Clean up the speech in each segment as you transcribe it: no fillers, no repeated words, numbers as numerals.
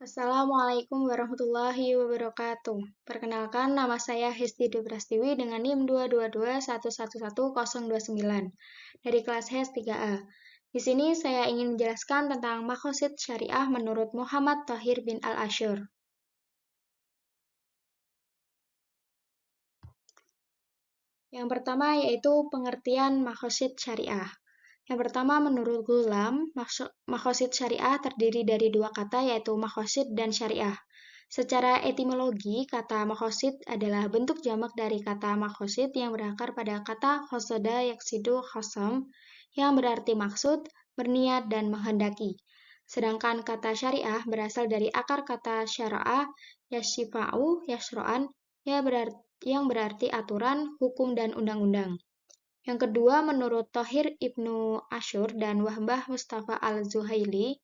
Assalamualaikum warahmatullahi wabarakatuh. Perkenalkan, nama saya Hesti Prastiwi dengan NIM 222111029 dari kelas HES 3A. Di sini saya ingin menjelaskan tentang Maqasid Syariah menurut Muhammad Thahir bin Al-Asyur. Yang pertama yaitu pengertian Maqasid Syariah. Yang pertama, menurut Ghulam, Maqasid Syariah terdiri dari dua kata yaitu Maqasid dan Syariah. Secara etimologi, kata maqasid adalah bentuk jamak dari kata maqasid yang berakar pada kata qasada yaqsidu qasam yang berarti maksud, berniat, dan menghendaki. Sedangkan kata syariah berasal dari akar kata syara'a yashifa'u yashro'an yang berarti aturan, hukum, dan undang-undang. Yang kedua, menurut Thahir Ibnu Asyur dan Wahbah Mustafa Al-Zuhaili,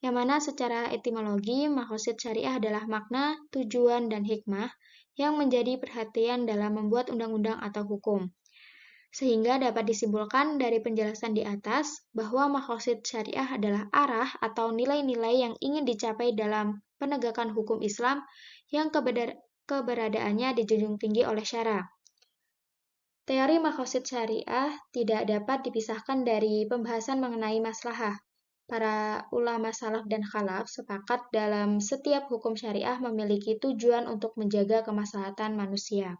yang mana secara etimologi, maqasid syariah adalah makna, tujuan, dan hikmah yang menjadi perhatian dalam membuat undang-undang atau hukum. Sehingga dapat disimpulkan dari penjelasan di atas bahwa maqasid syariah adalah arah atau nilai-nilai yang ingin dicapai dalam penegakan hukum Islam yang keberadaannya dijunjung tinggi oleh syara. Teori maqasid syariah tidak dapat dipisahkan dari pembahasan mengenai maslahah. Para ulama salaf dan khalaf sepakat dalam setiap hukum syariah memiliki tujuan untuk menjaga kemaslahatan manusia.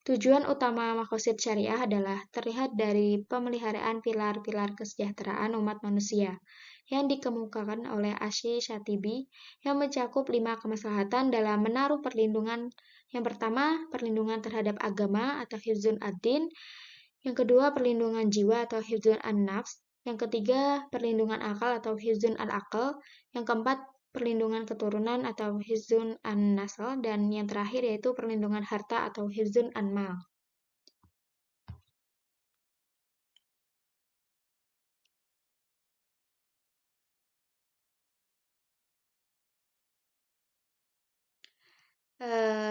Tujuan utama maqasid syariah adalah terlihat dari pemeliharaan pilar-pilar kesejahteraan umat manusia yang dikemukakan oleh Asy Syatibi yang mencakup 5 kemaslahatan dalam menaruh perlindungan. Yang pertama, perlindungan terhadap agama atau hifdzun ad-din. Yang kedua, perlindungan jiwa atau hifdzun an-nafs. Yang ketiga, perlindungan akal atau hifdzun al-aql. Yang keempat, perlindungan keturunan atau hifdzun an-nasl. Dan yang terakhir yaitu perlindungan harta atau hifdzun an-mal.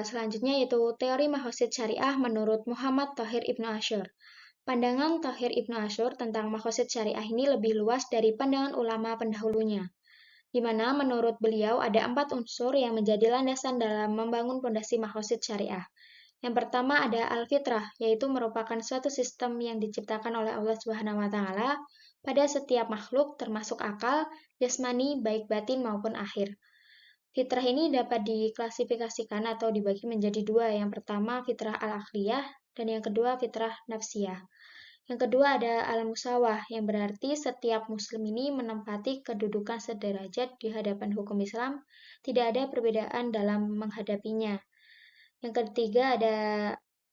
Selanjutnya yaitu teori maqasid syariah menurut Muhammad Thahir Ibnu Asyur. Pandangan Thahir Ibnu Asyur tentang maqasid syariah ini lebih luas dari pandangan ulama pendahulunya, di mana menurut beliau ada 4 unsur yang menjadi landasan dalam membangun fondasi maqasid syariah. Yang pertama ada al-fitrah, yaitu merupakan suatu sistem yang diciptakan oleh Allah Subhanahu wa taala pada setiap makhluk termasuk akal, jasmani, baik batin maupun akhir. Fitrah ini dapat diklasifikasikan atau dibagi menjadi dua. Yang pertama fitrah al-aqliyah dan yang kedua fitrah nafsiyah. Yang kedua ada al-musawah, yang berarti setiap muslim ini menempati kedudukan sederajat di hadapan hukum Islam, tidak ada perbedaan dalam menghadapinya. Yang ketiga ada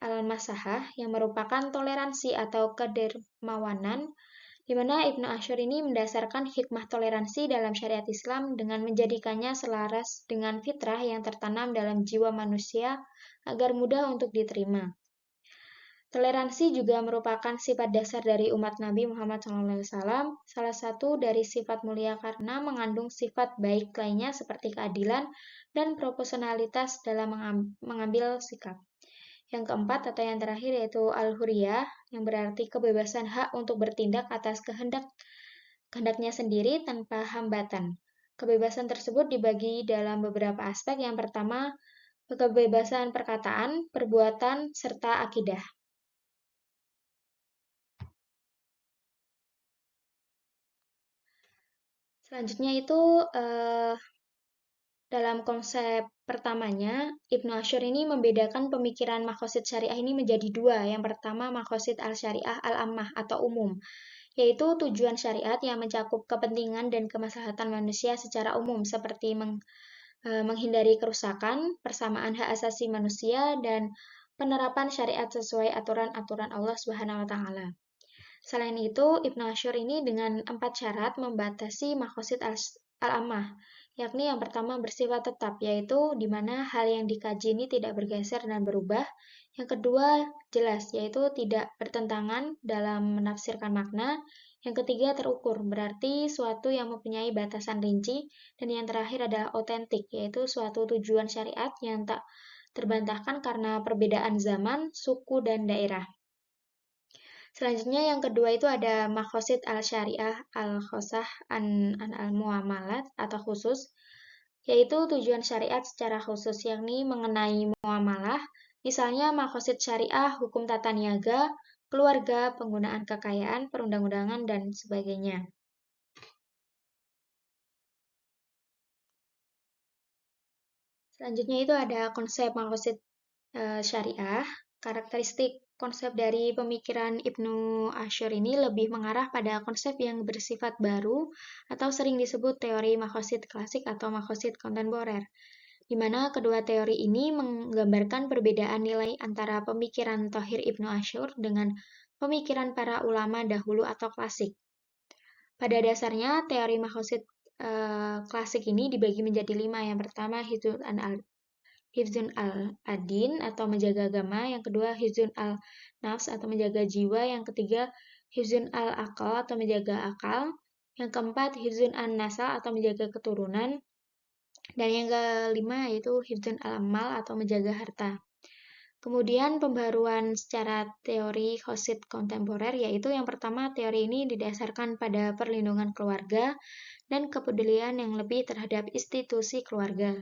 al-masahah, yang merupakan toleransi atau kedermawanan, di mana Ibnu Asyur ini mendasarkan hikmah toleransi dalam syariat Islam dengan menjadikannya selaras dengan fitrah yang tertanam dalam jiwa manusia agar mudah untuk diterima. Toleransi juga merupakan sifat dasar dari umat Nabi Muhammad SAW, salah satu dari sifat mulia karena mengandung sifat baik lainnya seperti keadilan dan proporsionalitas dalam mengambil sikap. Yang keempat atau yang terakhir yaitu al-huriyah, yang berarti kebebasan hak untuk bertindak atas kehendaknya sendiri tanpa hambatan. Kebebasan tersebut dibagi dalam beberapa aspek. Yang pertama, kebebasan perkataan, perbuatan, serta akidah. Selanjutnya itu dalam konsep pertamanya, Ibnu Asyur ini membedakan pemikiran maqasid syariah ini menjadi dua. Yang pertama, maqasid al-syariah al-ammah atau umum, yaitu tujuan syariat yang mencakup kepentingan dan kemaslahatan manusia secara umum, seperti menghindari kerusakan, persamaan hak asasi manusia, dan penerapan syariat sesuai aturan-aturan Allah Subhanahu wa taala. Selain itu, Ibnu Asyur ini dengan 4 syarat membatasi maqasid al-ammah, yakni yang pertama bersifat tetap, yaitu di mana hal yang dikaji ini tidak bergeser dan berubah. Yang kedua, jelas, yaitu tidak bertentangan dalam menafsirkan makna. Yang ketiga, terukur, berarti suatu yang mempunyai batasan rinci. Dan yang terakhir adalah otentik, yaitu suatu tujuan syariat yang tak terbantahkan karena perbedaan zaman, suku, dan daerah. Selanjutnya yang kedua itu ada maqasid al-syariah al-khosah an al-muamalat atau khusus. yaitu tujuan syariat secara khusus, yakni mengenai muamalah, misalnya maqasid syariah, hukum tata niaga, keluarga, penggunaan kekayaan, perundang-undangan, dan sebagainya. Selanjutnya itu ada konsep maqasid syariah. Karakteristik konsep dari pemikiran Ibnu Asy'ur ini lebih mengarah pada konsep yang bersifat baru atau sering disebut teori maqasid klasik atau maqasid kontemporer, di mana kedua teori ini menggambarkan perbedaan nilai antara pemikiran Thohir Ibnu Asy'ur dengan pemikiran para ulama dahulu atau klasik. Pada dasarnya, teori maqasid klasik ini dibagi menjadi 5. Yang pertama, Hifzun al-adin atau menjaga agama, yang kedua Hifzun al-nafs atau menjaga jiwa, yang ketiga Hifzun al-akal atau menjaga akal, yang keempat Hifzun an-nasal atau menjaga keturunan, dan yang kelima yaitu Hifzun al-amal atau menjaga harta. Kemudian pembaruan secara teori khosid kontemporer, yaitu yang pertama teori ini didasarkan pada perlindungan keluarga dan kepedulian yang lebih terhadap institusi keluarga.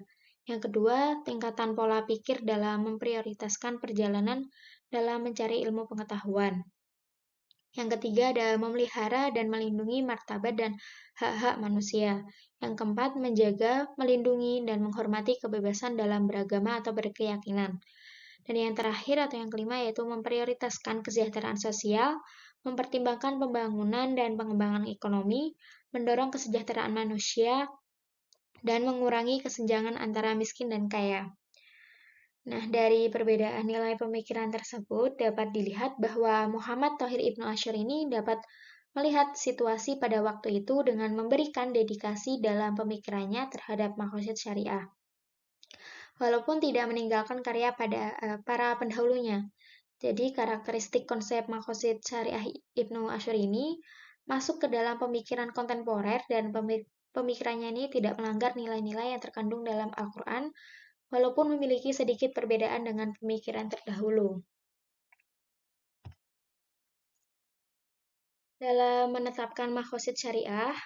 Yang kedua, tingkatan pola pikir dalam memprioritaskan perjalanan dalam mencari ilmu pengetahuan. Yang ketiga ada memelihara dan melindungi martabat dan hak-hak manusia. Yang keempat, menjaga, melindungi, dan menghormati kebebasan dalam beragama atau berkeyakinan. Dan yang terakhir atau yang kelima yaitu memprioritaskan kesejahteraan sosial, mempertimbangkan pembangunan dan pengembangan ekonomi, mendorong kesejahteraan manusia, dan mengurangi kesenjangan antara miskin dan kaya. Nah, dari perbedaan nilai pemikiran tersebut dapat dilihat bahwa Muhammad Thohir Ibnu Asy'ur ini dapat melihat situasi pada waktu itu dengan memberikan dedikasi dalam pemikirannya terhadap maqasid syariah, walaupun tidak meninggalkan karya pada para pendahulunya. Jadi, karakteristik konsep maqasid syariah Ibnu Asy'ur ini masuk ke dalam pemikiran kontemporer dan pemikirannya ini tidak melanggar nilai-nilai yang terkandung dalam Al-Quran, walaupun memiliki sedikit perbedaan dengan pemikiran terdahulu. Dalam menetapkan maqasid syariah,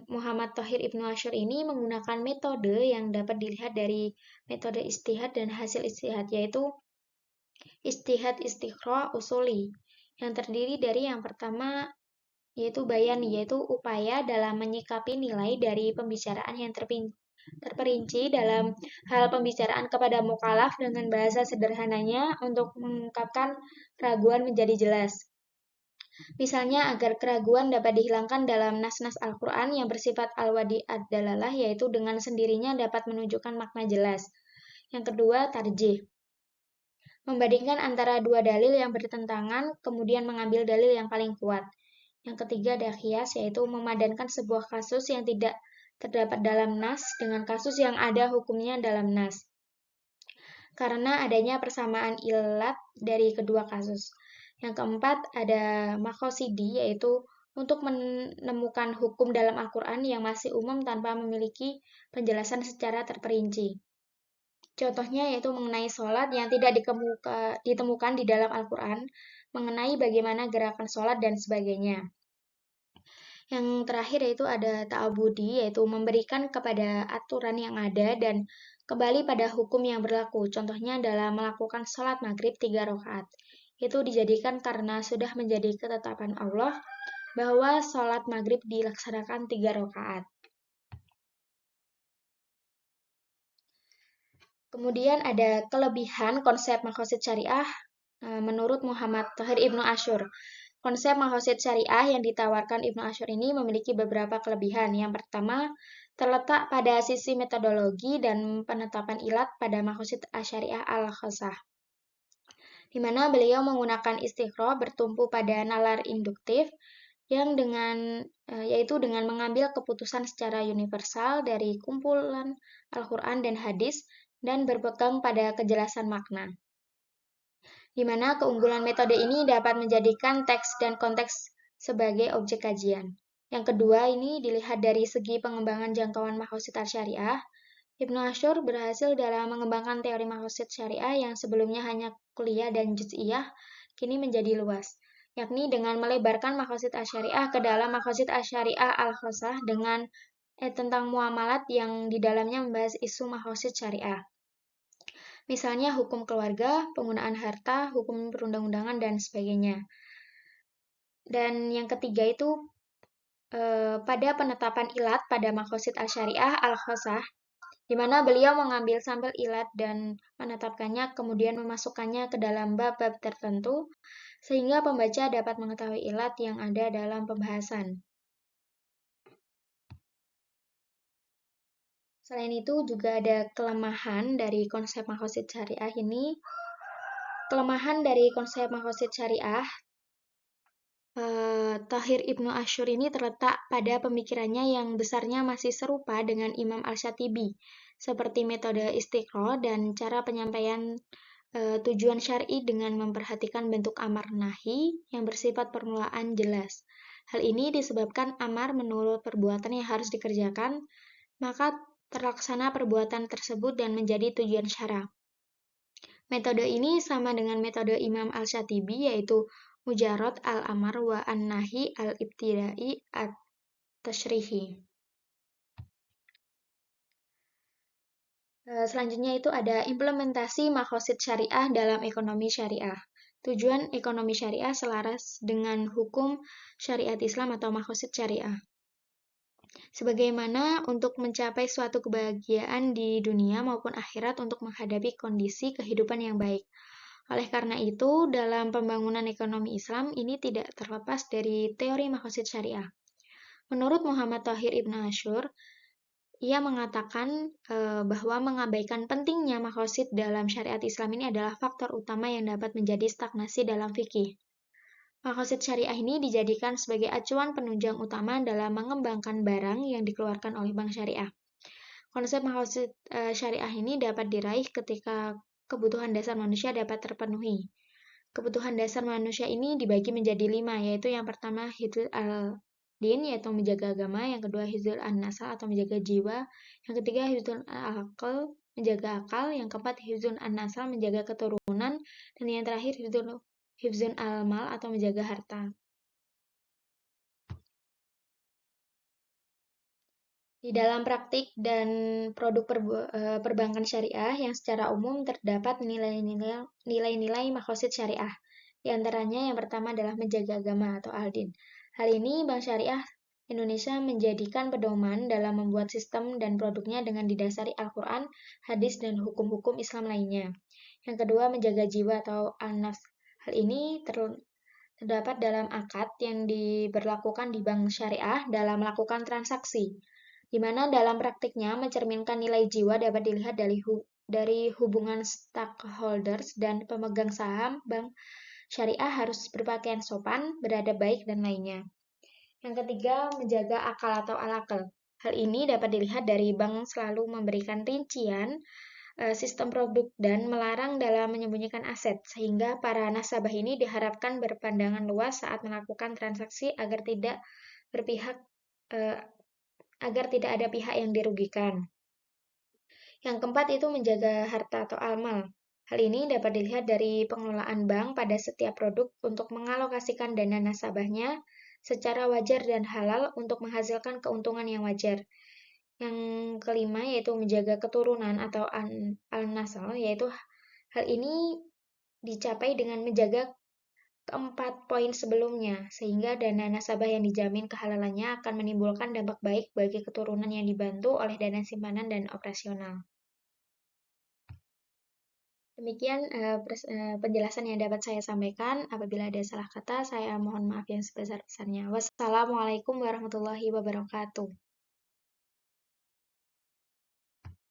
Muhammad Thohir Ibnu Asy'ur ini menggunakan metode yang dapat dilihat dari metode ijtihad dan hasil ijtihad, yaitu ijtihad istiqra usuli, yang terdiri dari yang pertama yaitu bayani, yaitu upaya dalam menyikapi nilai dari pembicaraan yang terperinci dalam hal pembicaraan kepada mukallaf dengan bahasa sederhananya untuk mengungkapkan keraguan menjadi jelas. Misalnya agar keraguan dapat dihilangkan dalam nas-nas Al-Quran yang bersifat al-wadi ad-dalalah, yaitu dengan sendirinya dapat menunjukkan makna jelas. Yang kedua, tarjih. Membandingkan antara dua dalil yang bertentangan, kemudian mengambil dalil yang paling kuat. Yang ketiga ada qiyas, yaitu memadankan sebuah kasus yang tidak terdapat dalam nas dengan kasus yang ada hukumnya dalam nas, karena adanya persamaan ilat dari kedua kasus. Yang keempat ada maqasidi, yaitu untuk menemukan hukum dalam Al-Quran yang masih umum tanpa memiliki penjelasan secara terperinci. Contohnya yaitu mengenai sholat yang tidak ditemukan di dalam Al-Quran, mengenai bagaimana gerakan sholat dan sebagainya. Yang terakhir yaitu ada ta'abudi, yaitu memberikan kepada aturan yang ada dan kembali pada hukum yang berlaku. Contohnya adalah melakukan sholat maghrib 3 rakaat. Itu dijadikan karena sudah menjadi ketetapan Allah bahwa sholat maghrib dilaksanakan 3 rakaat. Kemudian ada kelebihan konsep maqasid syariah menurut Muhammad Thohir Ibnu Asy'ur. Konsep maqasid syariah yang ditawarkan Ibnu Asy'ur ini memiliki beberapa kelebihan. Yang pertama, terletak pada sisi metodologi dan penetapan ilat pada maqasid syariah al-khasah, di mana beliau menggunakan istiqra bertumpu pada nalar induktif yang yaitu dengan mengambil keputusan secara universal dari kumpulan Al-Quran dan hadis dan berpegang pada kejelasan makna, di mana keunggulan metode ini dapat menjadikan teks dan konteks sebagai objek kajian. Yang kedua ini dilihat dari segi pengembangan jangkauan maqasid syariah. Ibnu Asy'ur berhasil dalam mengembangkan teori maqasid syariah yang sebelumnya hanya kuliah dan juz'iyah, kini menjadi luas, yakni dengan melebarkan maqasid syariah ke dalam maqasid syariah al-khasah dengan tentang muamalat yang di dalamnya membahas isu makhosid syariah. Misalnya hukum keluarga, penggunaan harta, hukum perundang-undangan, dan sebagainya. Dan yang ketiga itu pada penetapan ilat pada makhosid al-syariah al-khosah, di mana beliau mengambil sampel ilat dan menetapkannya, kemudian memasukkannya ke dalam bab-bab tertentu, sehingga pembaca dapat mengetahui ilat yang ada dalam pembahasan. Selain itu juga ada kelemahan dari konsep makhosid syariah ini. Kelemahan dari konsep makhosid syariah, Tahir Ibnu Asyur ini terletak pada pemikirannya yang besarnya masih serupa dengan Imam Al-Syatibi, seperti metode istiqro dan cara penyampaian tujuan syar'i dengan memperhatikan bentuk amar nahi yang bersifat permulaan jelas. Hal ini disebabkan amar menurut perbuatan yang harus dikerjakan, maka terlaksana perbuatan tersebut dan menjadi tujuan syara. Metode ini sama dengan metode Imam Al-Syatibi, yaitu mujarad al-amar wa an-nahi al-ibtidai at-tashrihi. Selanjutnya itu ada implementasi makhosid syariah dalam ekonomi syariah. Tujuan ekonomi syariah selaras dengan hukum syariat Islam atau makhosid syariah. Sebagaimana untuk mencapai suatu kebahagiaan di dunia maupun akhirat untuk menghadapi kondisi kehidupan yang baik. Oleh karena itu, dalam pembangunan ekonomi Islam ini tidak terlepas dari teori makhosid syariah. Menurut Muhammad Thahir Ibn Asyur, ia mengatakan bahwa mengabaikan pentingnya makhosid dalam syariat Islam ini adalah faktor utama yang dapat menjadi stagnasi dalam fikih. Makhosid syariah ini dijadikan sebagai acuan penunjang utama dalam mengembangkan barang yang dikeluarkan oleh bank syariah. Konsep makhosid syariah ini dapat diraih ketika kebutuhan dasar manusia dapat terpenuhi. Kebutuhan dasar manusia ini dibagi menjadi 5, yaitu yang pertama hifdzul al-din, yaitu menjaga agama, yang kedua hifdzul an-nasal atau menjaga jiwa, yang ketiga hifdzul al-aql, menjaga akal, yang keempat hifdzul an-nasal, menjaga keturunan, dan yang terakhir hifdzul al-mal atau menjaga harta. Di dalam praktik dan produk perbankan syariah yang secara umum terdapat nilai-nilai makhosid syariah. Di antaranya yang pertama adalah menjaga agama atau al-din. Hal ini Bank Syariah Indonesia menjadikan pedoman dalam membuat sistem dan produknya dengan didasari Al-Quran, hadis, dan hukum-hukum Islam lainnya. Yang kedua, menjaga jiwa atau an-nafs. Hal ini terdapat dalam akad yang diberlakukan di Bank Syariah dalam melakukan transaksi, di mana dalam praktiknya mencerminkan nilai jiwa dapat dilihat dari hubungan stakeholders dan pemegang saham bank syariah harus berpakaian sopan, beradab baik, dan lainnya. Yang ketiga, menjaga akal atau al-aql. Hal ini dapat dilihat dari bank selalu memberikan rincian sistem produk dan melarang dalam menyembunyikan aset, sehingga para nasabah ini diharapkan berpandangan luas saat melakukan transaksi agar tidak ada pihak yang dirugikan. Yang keempat itu menjaga harta atau amal. Hal ini dapat dilihat dari pengelolaan bank pada setiap produk untuk mengalokasikan dana nasabahnya secara wajar dan halal untuk menghasilkan keuntungan yang wajar. Yang kelima yaitu menjaga keturunan atau al-nasal, yaitu hal ini dicapai dengan menjaga keempat poin sebelumnya, sehingga dana nasabah yang dijamin kehalalannya akan menimbulkan dampak baik bagi keturunan yang dibantu oleh dana simpanan dan operasional. Demikian penjelasan yang dapat saya sampaikan. Apabila ada salah kata, saya mohon maaf yang sebesar-besarnya. Wassalamualaikum warahmatullahi wabarakatuh.